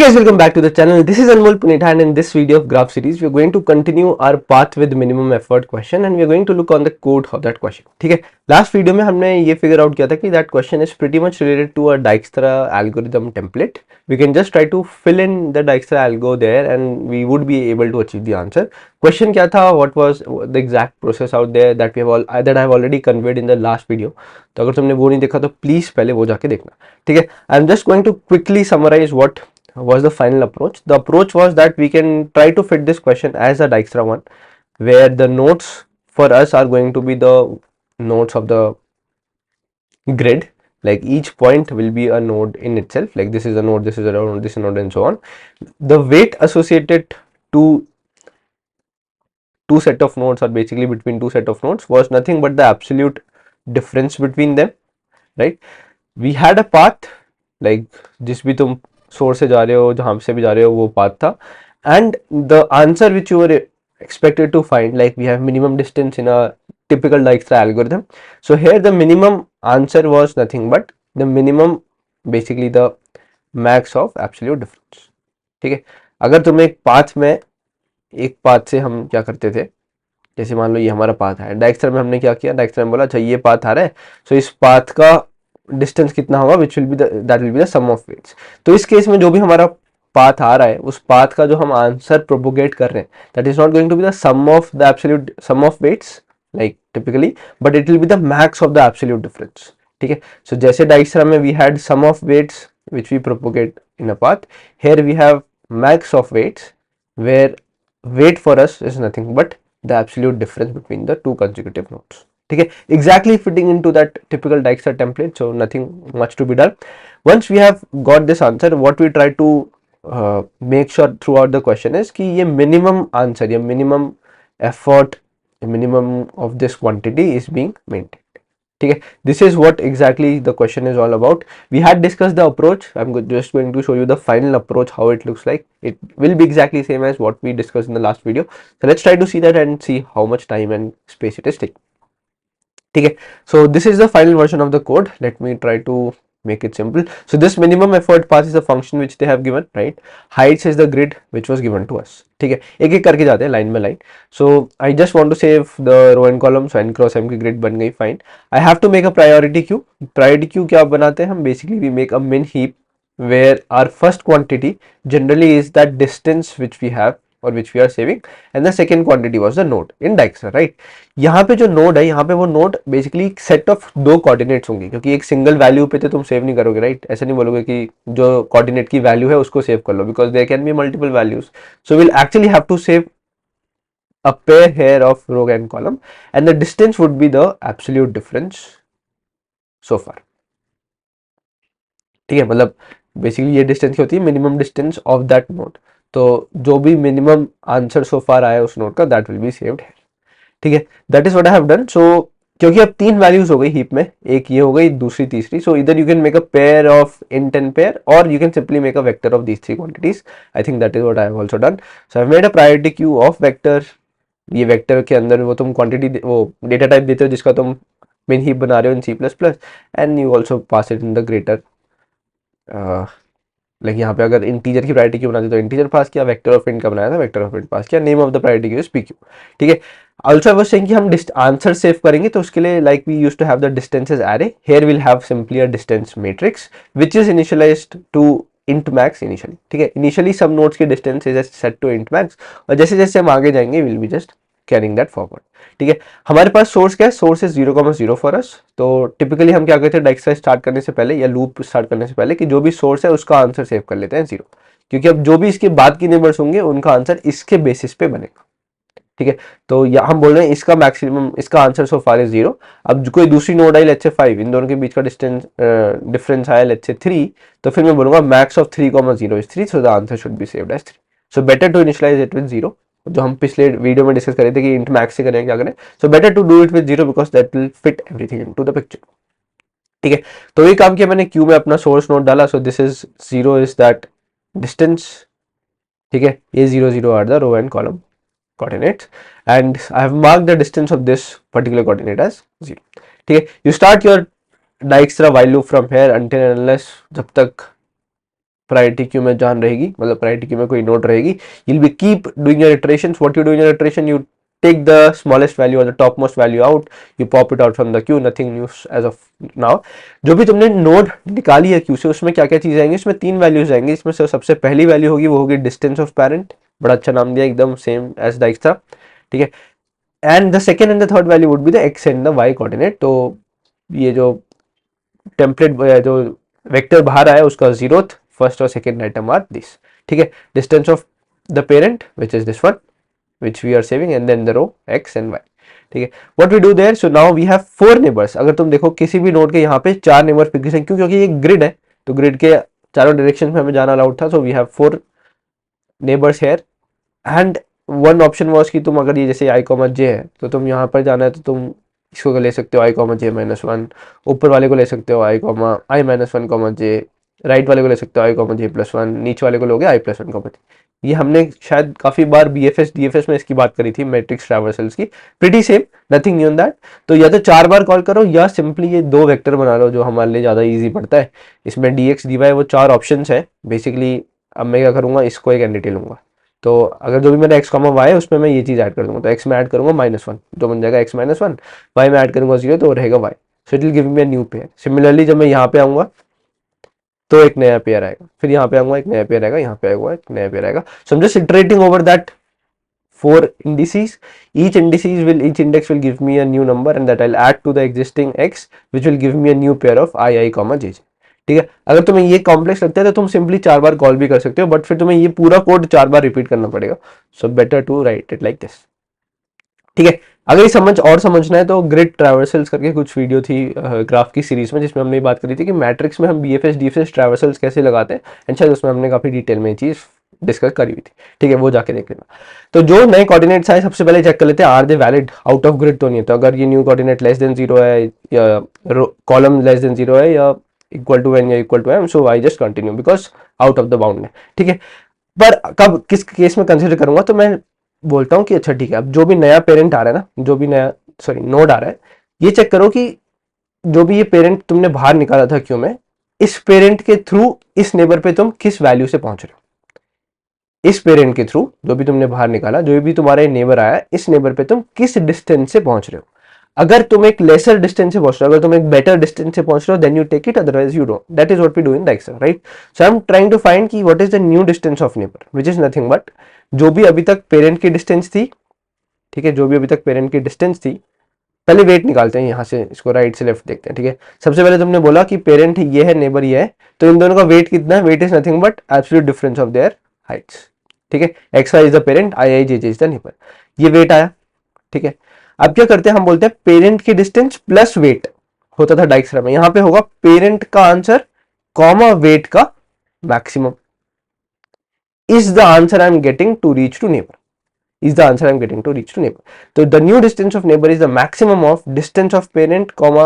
guys, welcome back to the channel. This is Anmol Punitha, and in this video of graph series we are going to continue our path with minimum effort question and we are going to look on the code of that question. ठीक है, last video में हमने ये figure out किया था कि that question is pretty much related to a Dijkstra algorithm template. We can just try to fill in the Dijkstra algo there and we would be able to achieve the answer. Question क्या था, what was the exact process out there that I have already conveyed in the last video. तो अगर तुमने वो नहीं देखा तो please पहले वो जाके देखना. ठीक है, I am just going to quickly summarise what was the final approach. The approach was that we can try to fit this question as a Dijkstra one, where the nodes for us are going to be the nodes of the grid. Like each point will be a node in itself. Like this is a node, this is a node, this is a node, and so on. The weight associated to two set of nodes, or basically between two set of nodes, was nothing but the absolute difference between them. Right? We had a path, like जिस भी तुम source से जा रहे हो, जहां से भी जा रहे हो, वो पाथ था. And the answer which you are expected to find, like we have minimum distance in a typical Dijkstra algorithm. So here the minimum answer was nothing but the minimum, basically the max of absolute difference. ठीक है, अगर तुम एक path में, एक path से हम क्या करते थे, जैसे मान लो ये हमारा पाथ है, Dijkstra में हमने क्या किया, Dijkstra में बोला अच्छा ये पाथ आ रहा है, सो इस पाथ का डिस्टेंस कितना होगा, which will be that will be the sum of weights. तो इस केस में जो भी हमारा पाथ आ रहा है, उस पाथ का जो हम आंसर प्रोपोगेट कर रहे हैं, that is not going to be the sum of the absolute sum of weights like typically, but it will be the max of the absolute difference. ठीक है, सो जैसे Dijkstra में we had sum of weights which we propagate in a path, here we have max of weights where weight for us is nothing but the absolute difference between the two consecutive nodes. ठीक है, exactly fitting into that typical Dijkstra template, so nothing much to be done. Once we have got this answer, what we try to make sure throughout the question is कि ये minimum answer, ये minimum effort, minimum of this quantity is being maintained. ठीक है, this is what exactly the question is all about. We had discussed the approach. I'm just going to show you the final approach, how it looks like. It will be exactly same as what we discussed in the last video. So let's try to see that and see how much time and space it is taking. ठीक है, so this is the final version of the code. Let me try to make it simple. So this minimum effort path is a function which they have given, right? Heights is the grid which was given to us. ठीक है, एक एक करके जाते हैं line में line. So I just want to save the row and column, so n cross m की grid बन गई, fine. I have to make a priority queue. Priority queue क्या बनाते हैं हम? Basically we make a min heap where our first quantity generally is that distance which we have or which we are saving, and the second quantity was the node in Dijkstra, right? यहाँ पे जो node है, यहाँ पे वो node basically set of दो coordinates होंगे, क्योंकि एक सिंगल वैल्यू पे तो तुम सेव नहीं करोगे, राइट? ऐसा नहीं बोलोगे कि जो कोऑर्डिनेट की वैल्यू है उसको सेव कर लो, because there can be multiple values. So will actually have to save a pair here of row and column, and the distance would be the absolute difference so far. ठीक है, मतलब basically ये distance क्या होती है? Minimum distance of that node. तो जो भी मिनिमम आंसर सो फार आया उस नोड का, दैट विल बी सेव्ड है. ठीक है, that is what I have done. So क्योंकि अब तीन वैल्यूज हो गई हीप में, एक ये हो गई, दूसरी तीसरी, सो इधर you can make a pair of in 10 pair और you can simply make a vector of these three quantities. I think that is what I have also done. So I have made a priority queue of vector. ये vector के अंदर वो तुम quantity, वो data type देते हो जिसका तुम मेन हीप बना रहे हो in C plus plus, and you also pass it in the greater. Like यहाँ पे अगर इंटीजर की प्रायोरिटी क्यू बनाते तो इंटीजर पास किया, वेक्टर ऑफ इंट का बनाया था, वेक्टर ऑफ इंट पास किया, name of the priority queue is P Q. ठीक है, ऑल्सो आई वाज सेइंग कि हम आंसर सेव करेंगे तो उसके लिए like we used to have the distances array. Here will have simply a distance matrix which is initialised to int max initially. ठीक है, इनिशियली सब नोड्स के distance is set to int max, और जैसे जैसे हम आगे जाएंगे will be just carrying that forward. ठीक है, हमारे पास सोर्स क्या है? Source is 0,0 for us. तो टिपिकली हम क्या करते हैं Dijkstra स्टार्ट करने से पहले या लूप स्टार्ट करने से पहले, कि जो भी सोर्स है उसका आंसर सेव कर लेते हैं 0, क्योंकि अब जो भी इसके बाद की नेबर्स होंगे उनका आंसर इसके बेसिस पे बनेगा. ठीक है, तो या हम बोल रहे हैं इसका मैक्सिमम, इसका आंसर सो फार इज 0. अब कोई दूसरी नोड आई, लेट्स से 5, इन दोनों के बीच का डिस्टेंस डिफरेंस आया लेट्स से 3, तो फिर मैं बोलूंगा max of 3,0 is 3, so the answer should be saved as 3. So better to initialise it with 0, जो हम पिछले वीडियो में डिस्कस कर रहे थे कि इंट मैक्स से करें क्या करें. So better to do it with 0 because that will fit everything into the picture. ठीक है, तो ये काम किया मैंने, क्यू में अपना सोर्स नोड डाला. So this is 0 is that distance. ठीक है, ये 0 0 are the row and column coordinates, and I have marked the distance of this particular coordinate as 0. ठीक है, you start your Dijkstra while loop from here until and unless, जब तक priority queue में जान रहेगी, मतलब प्रायोरिटी क्यू में कोई नोड रहेगी, you'll be keep doing your iterations. What you do in your iteration, you take the smallest value or the topmost value out, you pop it out from the queue, nothing new as of now. जो भी तुमने node निकाली है Q से, उसमें क्या क्या चीजें आएंगी, इसमें 3 वैल्यूज आएंगी। इसमें से सबसे पहली वैल्यू होगी, वो होगी डिस्टेंस ऑफ पेरेंट, बड़ा अच्छा नाम दिया, एकदम सेम एज डाइक्स्ट्रा, ठीक है। And the second and the third value would be the x and the y coordinate. तो ये जो टेम्पलेट जो वेक्टर बाहर आया उसका जीरोथ, फर्स्ट और सेकेंड आइटम आर दिस, ठीक है। Distance of the parent which is this one which we are saving, and then the row x and y, ठीक है। What we do there, so now we have 4 neighbours. अगर तुम देखो किसी भी node के यहाँ पे 4 नेबर्स पिक हैं, क्यों, क्योंकि ये ग्रिड है, तो ग्रिड के चारों डायरेक्शन में हमें जाना अलाउड था, so we have 4 neighbours here. And one option was कि तुम अगर ये जैसे आई कॉमा जे है, तो तुम यहाँ पर जाना है, तो तुम इसको ले सकते हो आई कॉमा जे माइनस वन, ऊपर वाले को ले सकते हो आई कॉमा आई माइनस वन कॉमा जे, राइट वाले को ले सकते हो आई कॉमा जे प्लस वन, नीचे वाले को लोगे आई प्लस वन कॉमा जे। ये हमने शायद काफी बार बीएफएस डीएफएस में इसकी बात करी थी, मैट्रिक्स ट्रैवर्सल्स की, pretty same, nothing new in that. तो या तो 4 बार कॉल करो, या सिंपली ये 2 वेक्टर बना लो, जो हमारे लिए ज्यादा इजी पड़ता है। इसमें डीएक्स डीवाई वो 4 ऑप्शन है बेसिकली। अब मैं क्या करूंगा, इसको एक एंटिटी लूंगा, तो अगर जो भी मेरा एक्स कॉमा वाई है उसमें मैं ये चीज ऐड कर दूंगा, तो एक्स में ऐड करूंगा -1, जो बन जाएगा एक्स माइनस वन, वाई में ऐड करूंगा 0, तो वो रहेगा y, so it will give me a new pair. Similarly जब मैं यहाँ पे आऊंगा तो एक नया पेयर आएगा, फिर यहाँ पे आऊंगा एक नया पेयर आएगा, यहाँ पे आऊंगा एक नया पेयर आएगा। So I am just iterating over that 4 indices. Each index will give me a new number, and that I'll add to the existing x, which will give me a new pair of i comma j j, ठीक है। अगर तुम्हें ये complex लगता है तो तुम simply 4 बार call भी कर सकते हो, बट फिर तुम्हें ये पूरा कोड 4 बार रिपीट करना पड़ेगा, so better to write it like this, ठीक है। अगर ये समझना है तो ग्रिड ट्रैवर्सल्स करके कुछ वीडियो थी ग्राफ की सीरीज में, जिसमें हमने बात करी थी कि मैट्रिक्स में हम बीएफएस डीएफएस ट्रैवर्सल्स कैसे लगाते हैं, एंड शायद उसमें हमने काफी डिटेल में ये चीज डिस्कस करी हुई थी, ठीक है, वो जाके देख लेना। तो जो नए कोऑर्डिनेट्स आए सबसे पहले चेक कर लेते हैं, are they valid, out of grid तो नहीं है। तो अगर ये न्यू कोऑर्डिनेट लेस देन 0 है, या कॉलम लेस देन 0 है, या इक्वल टू एन या equal to m, so I just continue because out of the bound है, ठीक है। पर कब किस केस में कंसिडर करूंगा, तो मैं बोलता हूँ कि अच्छा ठीक है, अब जो भी नया पेरेंट आ रहा है ना, जो भी नया नोड आ रहा है, ये चेक करो कि जो भी ये पेरेंट तुमने बाहर निकाला था क्यों में, इस पेरेंट के थ्रू इस नेबर पे तुम किस वैल्यू से पहुंच रहे हो। इस पेरेंट के थ्रू जो भी तुमने बाहर निकाला, जो भी तुम्हारा नेबर आया, इस नेबर पे तुम किस डिस्टेंस से पहुंच रहे हो। अगर तुम एक लेसर डिस्टेंस से पहुंच रहे हो, अगर तुम एक बेटर डिस्टेंस से पहुंच रहे हो, then you take it, otherwise you don't. That is what we do in Dijkstra, right. So I am trying to find कि what is the new distance of neighbour, which is nothing but जो भी अभी तक parent की distance थी, ठीक है, जो भी अभी तक पेरेंट की डिस्टेंस थी। पहले वेट निकालते हैं, यहाँ से इसको राइट से लेफ्ट देखते हैं, ठीक है। सबसे पहले तुमने बोला कि पेरेंट ये है, नेबर ये है, तो इन दोनों का वेट कितना है, weight is nothing but absolute difference of their heights, ठीक है। X y is the parent, i i j j is the neighbour, ये वेट आया, ठीक है। अब क्या करते हैं, हम बोलते हैं पेरेंट की डिस्टेंस प्लस वेट होता था डाइक्स्ट्रा में, यहां पे होगा पेरेंट का आंसर कॉमा वेट का maximum is the answer I am getting to reach to neighbour, is the answer I'm getting to reach to neighbor. So the new distance of neighbor is the maximum of distance of parent comma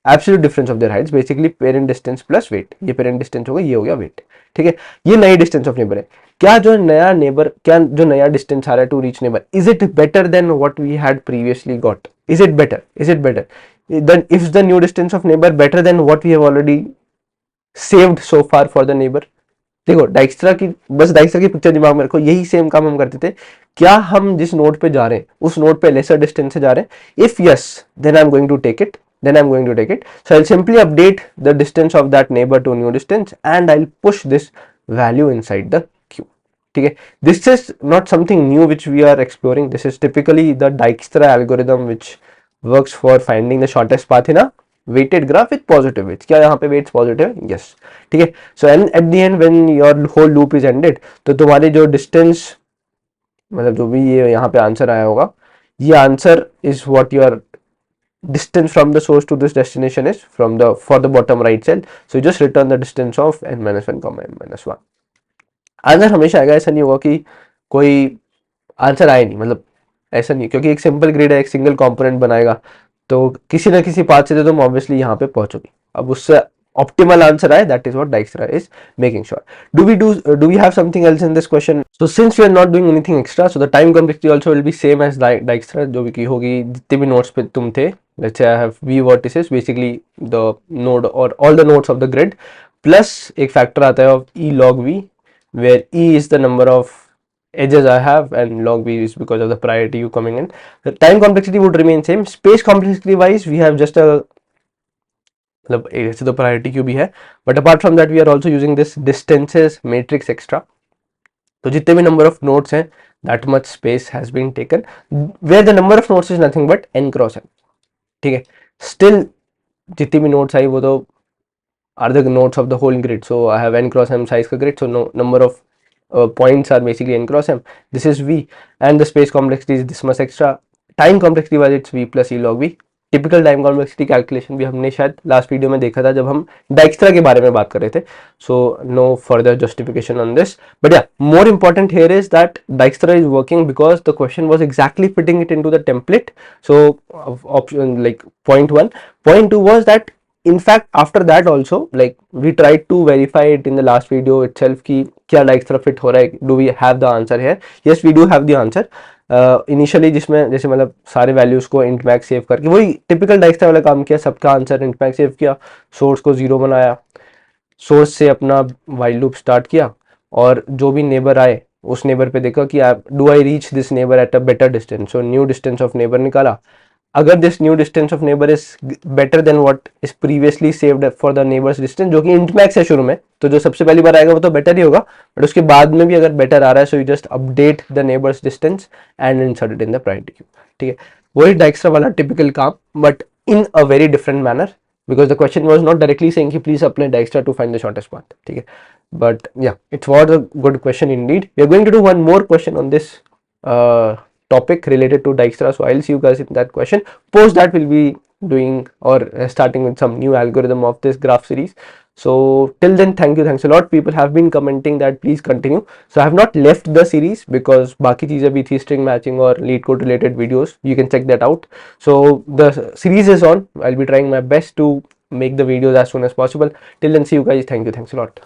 absolute difference of their heights, basically parent distance plus weight. ये parent distance होगा, ये हो गया weight, ठीक है। ये नई distance of neighbor है। क्या जो नया neighbor, क्या जो नया distance आ रहा है to reach neighbor, is it better than what we had previously got? Is it better? Is it better? Then if the new distance of neighbor better than what we have already saved so far for the neighbor? देखो डाइक्स्ट्रा की, बस डाइक्स्ट्रा की picture दिमाग में रखो, यही same काम हम करते थे। क्या हम जिस नोड पे जा रहे हैं उस नोड पे लेसर डिस्टेंस से जा रहे हैं? If yes, then I am going to take it, then I'm going to take it. So I'll simply update the distance of that neighbor to new distance, and I'll push this value inside the queue, ठीक है। This is not something new which we are exploring. This is typically the Dijkstra algorithm which works for finding the shortest path in a weighted graph with positive weights. क्या यहाँ पे weights positive है? Yes, ठीक है। So and at the end when your whole loop is ended, तो तुम्हारी जो distance, मतलब जो भी ये यहाँ पे आंसर आया होगा, ये answer is what your distance from the source to this destination is from the for the bottom right cell. So you just return the distance of n minus 1 comma n minus 1. Answer हमेशा आएगा, ऐसा नहीं होगा कि कोई answer आए नहीं, मतलब ऐसा नहीं, क्योंकि एक सिंपल ग्रिड है, एक सिंगल कंपोनेंट बनाएगा, तो किसी ना किसी पाथ से तो तुम ऑब्वियसली यहाँ पे पहुंचोगे। अब उससे optimal answer आए, that is what Dijkstra is making sure. Do we have something else in this question? So since we are not doing anything extra, so the time complexity also will be same as Dijkstra, जो भी की होगी जितने भी nodes पे तुम थे। Let's say I have v vertices, basically the node or all the nodes of the grid. Plus एक फैक्टर आता है of E log V, where E is the number of edges I have and log v is because of the priority queue coming in. The time complexity would remain same. Space complexity wise we have just a, मतलब ऐसे तो priority queue भी है, but apart from that we are also using this distances matrix extra. तो जितने भी number of nodes हैं that much space has been taken, where the number of nodes is nothing but n cross n. ठीक है, still जितनी भी nodes आई वो तो are the nodes of the whole grid. So I have n cross m size का grid, so no number of points are basically n cross m. This is v, and the space complexity is this much extra. Time complexity wise it's v plus e log v. Typical time complexity calculation भी हमने शायद last video में देखा था जब हम डाइक्स्ट्रा के बारे में बात कर रहे थे. So no further justification on this, but yeah more important here is that Dijkstra is working because the question was exactly fitting it into the template. So option like point 1. Point 2 was that in fact after that also, like we tried to verify it in the last video itself कि क्या Dijkstra fit हो रहा है, do we have the answer here? Yes, we do have the answer. Initially जिसमें जैसे मतलब सारे values को इंट मैक्स सेव करके वही टिपिकल Dijkstra वाला काम किया, सबका आंसर इंट मैक्स सेव किया, सोर्स को 0 बनाया, सोर्स से अपना वाइल लूप स्टार्ट किया, और जो भी नेबर आए उस नेबर पे देखा कि do I reach this neighbour at a better distance, so new distance of neighbour निकाला. अगर this new distance of neighbour is better than what is previously saved for the neighbours distance, जो कि int max है शुरू में, तो जो सबसे पहली बार आएगा वो तो बेटर ही होगा, बट उसके बाद में भी अगर बेटर आ रहा है so you just update the neighbours distance and insert it in the priority queue. ठीक है, वही Dijkstra वाला टिपिकल काम, but in a very different manner, because the question was not directly saying कि please apply Dijkstra to find the shortest path. ठीक है, but yeah, it was a good question indeed. We are going to do one more question on this topic related to Dijkstra, so I'll see you guys in that question. Post that we'll be doing or starting with some new algorithm of this graph series. So till then, thanks a lot. People have been commenting that please continue. So I have not left the series because बाकी चीजें भी थी, string matching और lead code related videos. You can check that out. So the series is on. I'll be trying my best to make the videos as soon as possible. Till then, see you guys. Thanks a lot.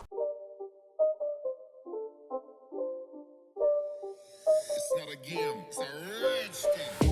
It's not a game, it's a rich thing.